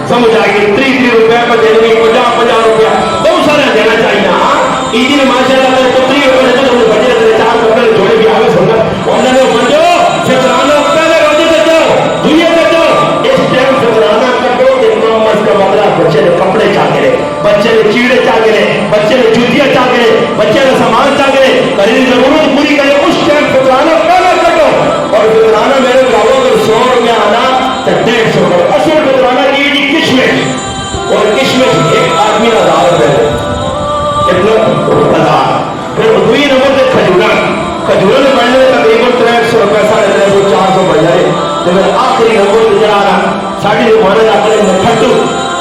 سمجھ آئیے 30 روپے پر دینے کی 50 روپیہ بہت سارے دینا چاہیے ہاں عیدی نے ماشاء اللہ تو 30 روپے دیتے تو بچے رہتے 4 روپے جوڑے بھی آگے سننا انہوں نے بچو فطرانہ پہلے روزے سے جاؤ دنیا سے جاؤ اس ٹائم فطرانہ کٹو کہ محمد کا مطلب بچے نے کپڑے چاہ کے بچے نے چیڑے چاہ کے بچے نے جوتیاں چاہ کے بچے نے سامان چاہ کے کہیں ضرورت پوری کرے اس ٹائم فطرانہ پہلے کٹو اور فطرانہ میرے بھاؤ اگر 100 روپیہ آنا تو 150 روپے اصل فطرانہ کی کشمش اور کشمش ایک آدمی 1000 روپے پھر دوئی نمبر سے کھجورہ نے پڑھنے میں تقریباً 300 روپے 350 400 بڑھ جائے تو پھر آخری نمبر سے جڑا رہا ساڑھی زمانے جاتے ہیں میں کھٹو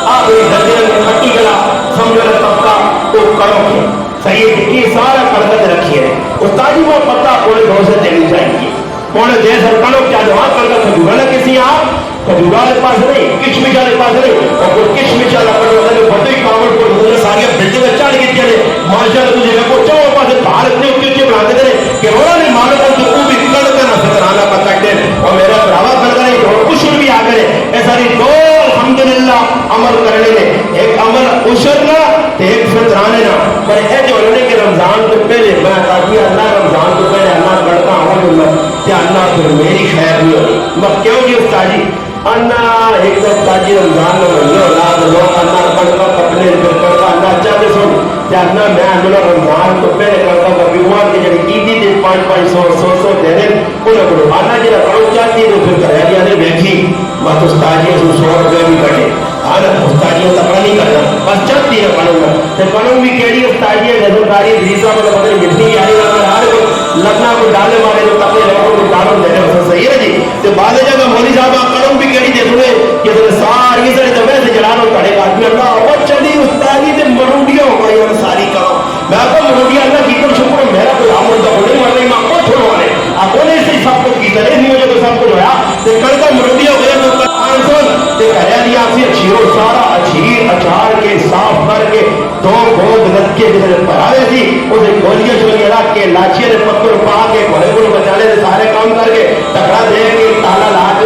آخری درجے میں کھٹو جڑا سمجھو طبقہ تو کرو کی صحیح ہے کہ سارا کرکت رکھی ہے استادی کو پتہ کوئی دو سے دینی چاہیے کون دے سر کرو کیا جواب کر کر کھجورہ نے کسی آپ کھجورہ کے پاس نہیں کشمش والے پاس نہیں اور کوئی کشمش والا کرو اللہ بڑے کامل کو مجھے ساری بلڈنگ میں چڑھ گئی تھی ماشاء اللہ تجھے کو چاہو پاس باہر اتنے اونچے بنا کے دے کہ انہوں نے مانو کو تو بھی کڑ کے نہ فطرانہ پکڑ دے اور میرا براوا کر کرے اور کچھ بھی آ کرے اے ساری دو الحمدللہ عمل کرنے نے ایک عمل عشر نہ ایک فطرانے نہ پر اے جو انہوں نے کہ رمضان تو پہلے میں تاکہ اللہ رمضان تو پہلے اللہ کرتا ہوں کہ اللہ پھر میری خیر نہیں ہوئی میں کیوں جی استادی انا ایک دم تاجی رمضان میں مہینے اولاد لوگ انا پڑھتا کپڑے کرتا انا چاہتے سن جانا میں اندر رمضان تو پہلے کرتا ہوں کبھی ہوا کہ جب عیدی دے 500 دینے انہیں کو انا جب پڑھو چاہتی ہے تو پھر تیاریاں نے بیٹھی بات استادیوں سے 100 روپے بھی کٹے آنا استادیوں تکڑا نہیں کرنا بس چلتی ہے پڑھوں گا تو پڑھوں بھی کہڑی استادی ہے نظرداری دریسا میں پتہ نہیں مٹنی یاری ہر کو لگنا کو ڈالے والے کو تکڑے لوگوں کو ڈالوں دینے واسطے صحیح ہے جی تو بعض جگہ مولوی صاحب کروں بھی کہڑی دے سنے کہ ساری سارے دبے سے جلانو کڑے آدمی اللہ اور چلی استادی تے مروڈیاں ہو گئی ساری کرو میں آپ کو مروڈیاں اللہ کی شکر میرا کوئی عمل کا نہیں مر رہی میں آپ کو چھوڑو والے آپ نے سے سب کچھ کی طرح نہیں ہو جو سب کچھ ہوا تے کڑ کا مروڈیاں ہو گیا تو آنسون تے کہیا دیا سی اچھیو سارا اچھیر اچار کے صاف کر کے 2 گود رکھ کے جس نے پڑھاوے تھی اسے گولیاں چولیاں رکھ کے لاچیاں نے پتھر پا کے گھوڑے کو بچانے سے سارے کام کر کے تکڑا دے کے تالا لا کے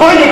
5